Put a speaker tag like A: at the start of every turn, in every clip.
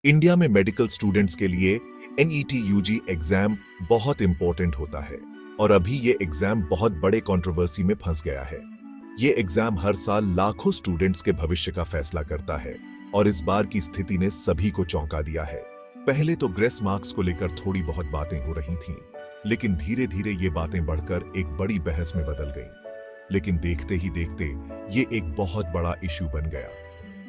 A: India में medical students के लिए एनईटी यूजी एग्जाम बहुत इंपॉर्टेंट होता है और अभी ये एग्जाम बहुत बड़े कंट्रोवर्सी में फंस गया है। ये एग्जाम हर साल लाखों स्टूडेंट्स के भविष्य का फैसला करता है और इस बार की स्थिति ने सभी को चौंका दिया है। पहले तो ग्रेस मार्क्स को लेकर थोड़ी बहुत बातें हो रही थीं, लेकिन धीरे धीरे ये बातें बढ़कर एक बड़ी बहस में बदल गईं। लेकिन देखते ही देखते ये एक बहुत बड़ा इश्यू बन गया।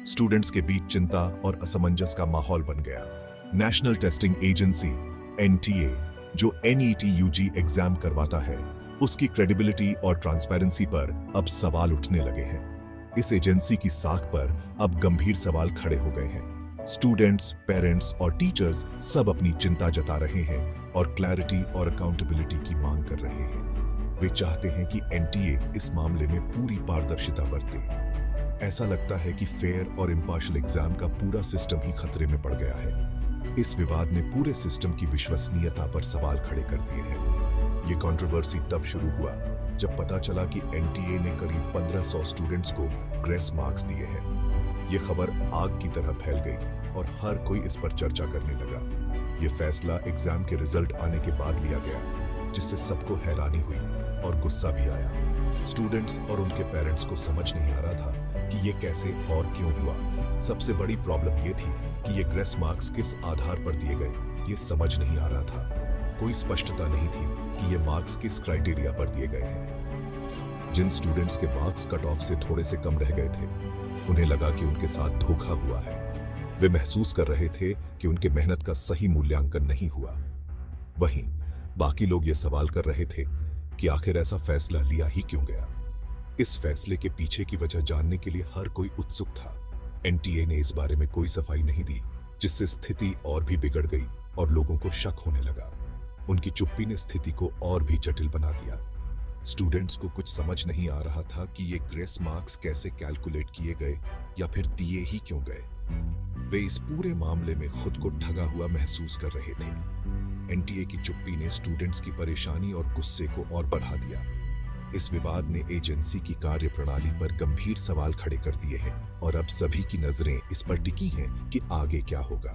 A: स्टूडेंट्स के बीच चिंता और असमंजस का माहौल बन गया। नेशनल टेस्टिंग एजेंसी एनटीए, जो एनईटी यूजी एग्जाम करवाता है, उसकी क्रेडिबिलिटी और ट्रांसपेरेंसी पर अब सवाल उठने लगे हैं। इस एजेंसी की साख पर अब गंभीर सवाल खड़े हो गए हैं। स्टूडेंट्स, पेरेंट्स और टीचर्स सब अपनी चिंता जता रहे हैं और क्लैरिटी और अकाउंटेबिलिटी की मांग कर रहे हैं। वे चाहते हैं कि एनटीए इस मामले में पूरी पारदर्शिता बरते। ऐसा लगता है कि फेयर और इम्पार्शियल एग्जाम का पूरा सिस्टम ही खतरे में पड़ गया है। इस विवाद ने पूरे सिस्टम की विश्वसनीयता पर सवाल खड़े कर दिए हैं। ये कंट्रोवर्सी तब शुरू हुआ जब पता चला कि एनटीए ने करीब 1500 स्टूडेंट्स को ग्रेस मार्क्स दिए हैं। ये खबर आग की तरह फैल गई और हर कोई इस पर चर्चा करने लगा। ये फैसला एग्जाम के रिजल्ट आने के बाद लिया गया, जिससे सबको हैरानी हुई और गुस्सा भी आया। स्टूडेंट्स और उनके पेरेंट्स को समझ नहीं आ रहा था कि ये कैसे और क्यों हुआ। सबसे बड़ी प्रॉब्लम ये थी कि ये ग्रेस मार्क्स किस आधार पर दिए गए, ये समझ नहीं आ रहा था। कोई स्पष्टता नहीं थी कि ये मार्क्स किस क्राइटेरिया पर दिए गए हैं। जिन स्टूडेंट्स के मार्क्स कट ऑफ से थोड़े से कम रह गए थे, उन्हें लगा कि उनके साथ धोखा हुआ है। वे महसूस कर रहे थे कि उनके मेहनत का सही मूल्यांकन नहीं हुआ। वहीं बाकी लोग ये सवाल कर रहे थे कि आखिर ऐसा फैसला लिया ही क्यों गया। इस फैसले के पीछे की वजह जानने के लिए हर कोई उत्सुक था। एनटीए ने इस बारे में कोई सफाई नहीं दी, जिससे स्थिति और भी बिगड़ गई और लोगों को शक होने लगा। उनकी चुप्पी ने स्थिति को और भी जटिल बना दिया। स्टूडेंट्स को कुछ समझ नहीं आ रहा था कि ये ग्रेस मार्क्स कैसे कैलकुलेट किए गए या फिर दिए ही क्यों गए। वे इस पूरे मामले में खुद को ठगा हुआ महसूस कर रहे थे। एनटीए की चुप्पी ने स्टूडेंट्स की परेशानी और गुस्से को और बढ़ा दिया। इस विवाद ने एजेंसी की कार्यप्रणाली पर गंभीर सवाल खड़े कर दिए हैं और अब सभी की नजरें इस पर टिकी हैं कि आगे क्या होगा।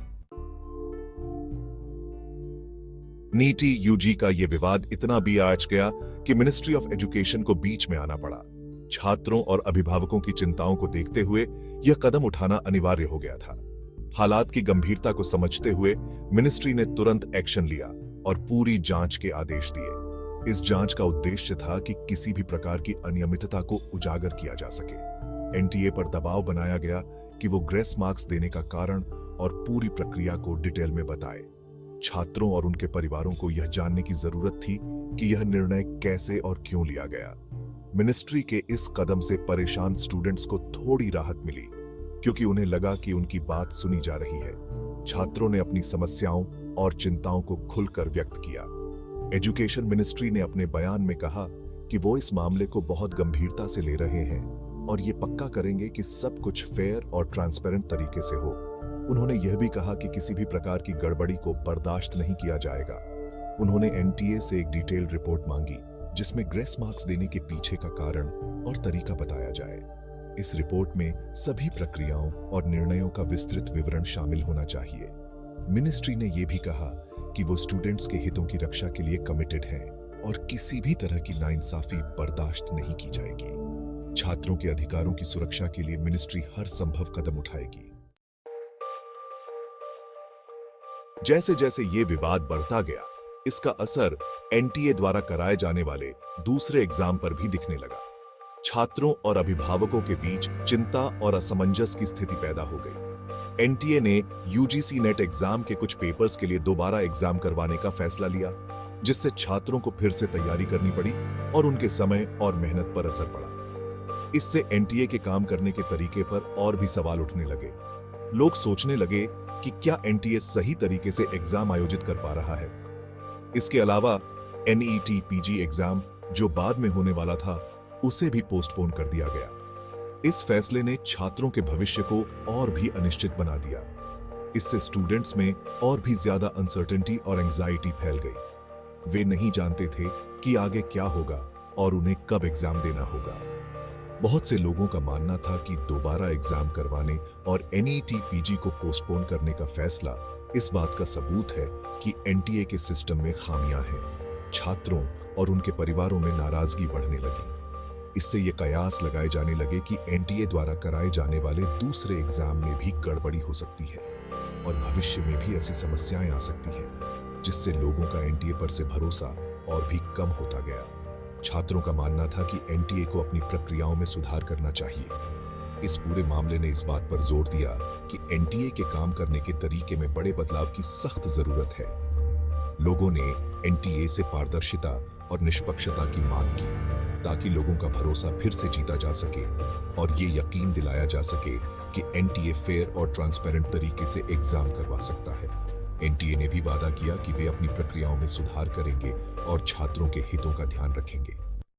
A: नीटी यूजी का यह विवाद इतना भी आंच गया कि मिनिस्ट्री ऑफ एजुकेशन को बीच में आना पड़ा। छात्रों और अभिभावकों की चिंताओं को देखते हुए यह कदम उठाना अनिवार्य हो गया था। हालात की गंभीरता को समझते हुए मिनिस्ट्री ने तुरंत एक्शन लिया और पूरी जांच के आदेश दिए। इस जांच का उद्देश्य था कि किसी भी प्रकार की अनियमितता को उजागर किया जा सके। एनटीए पर दबाव बनाया गया कि वो ग्रेस मार्क्स देने का कारण और पूरी प्रक्रिया को डिटेल में बताए। छात्रों और उनके परिवारों को यह जानने की जरूरत थी कि यह निर्णय कैसे और क्यों लिया गया। मिनिस्ट्री के इस कदम से परेशान स्टूडेंट्स को थोड़ी राहत मिली, क्योंकि उन्हें लगा कि उनकी बात सुनी जा रही है। छात्रों ने अपनी समस्याओं और चिंताओं को खुलकर व्यक्त किया। एजुकेशन मिनिस्ट्री ने अपने बयान में कहा कि वो इस मामले को बहुत गंभीरता से ले रहे हैं और ये पक्का करेंगे कि सब कुछ फेयर और ट्रांसपेरेंट तरीके से हो। उन्होंने यह भी कहा कि किसी भी प्रकार की गड़बड़ी को बर्दाश्त नहीं किया जाएगा। उन्होंने एनटीए से एक डिटेल्ड रिपोर्ट मांगी, जिसमें ग्रेस मार्क्स देने के पीछे का कारण और तरीका बताया जाए। इस रिपोर्ट में सभी प्रक्रियाओं और निर्णयों का विस्तृत विवरण शामिल होना चाहिए। मिनिस्ट्री ने यह भी कहा कि वो स्टूडेंट्स के हितों की रक्षा के लिए कमिटेड हैं और किसी भी तरह की नाइंसाफी बर्दाश्त नहीं की जाएगी। छात्रों के अधिकारों की सुरक्षा के लिए मिनिस्ट्री हर संभव कदम उठाएगी। जैसे जैसे ये विवाद बढ़ता गया, इसका असर एनटीए द्वारा कराए जाने वाले दूसरे एग्जाम पर भी दिखने लगा। छात्रों और अभिभावकों के बीच चिंता और असमंजस की स्थिति पैदा हो गई। एनटीए ने यूजीसी नेट एग्जाम के कुछ पेपर्स के लिए दोबारा एग्जाम करवाने का फैसला लिया, जिससे छात्रों को फिर से तैयारी करनी पड़ी और उनके समय और मेहनत पर असर पड़ा। इससे एनटीए के काम करने के तरीके पर और भी सवाल उठने लगे। लोग सोचने लगे कि क्या एनटीए सही तरीके से एग्जाम आयोजित कर पा रहा है। इसके अलावा एनईटी पीजी एग्जाम, जो बाद में होने वाला था, उसे भी पोस्टपोन कर दिया गया। इस फैसले ने छात्रों के भविष्य को और भी अनिश्चित बना दिया। इससे स्टूडेंट्स में और भी ज्यादा अनसर्टेनिटी और एंजाइटी फैल गई। वे नहीं जानते थे कि आगे क्या होगा और उन्हें कब एग्जाम देना होगा। बहुत से लोगों का मानना था कि दोबारा एग्जाम करवाने और एनईटी पीजी को पोस्टपोन करने का फैसला इस बात का सबूत है कि एनटीए के सिस्टम में खामियां हैं। छात्रों और उनके परिवारों में नाराजगी बढ़ने लगी। इससे ये कयास लगाए जाने लगे कि एनटीए द्वारा कराए जाने वाले दूसरे एग्जाम में भी गड़बड़ी हो सकती है और भविष्य में भी ऐसी समस्याएं आ सकती हैं, जिससे लोगों का एनटीए पर से भरोसा और भी कम होता गया। छात्रों का मानना था कि एनटीए को अपनी प्रक्रियाओं में सुधार करना चाहिए। इस पूरे मामले ने इस बात पर जोर दिया कि एनटीए के काम करने के तरीके में बड़े बदलाव की सख्त जरूरत है। लोगों ने एनटीए से पारदर्शिता और निष्पक्षता की मांग की, ताकि लोगों का भरोसा फिर से जीता जा सके और ये यकीन दिलाया जा सके कि एनटीए फेयर और ट्रांसपेरेंट तरीके से एग्जाम करवा सकता है। एनटीए ने भी वादा किया कि वे अपनी प्रक्रियाओं में सुधार करेंगे और छात्रों के हितों का ध्यान रखेंगे।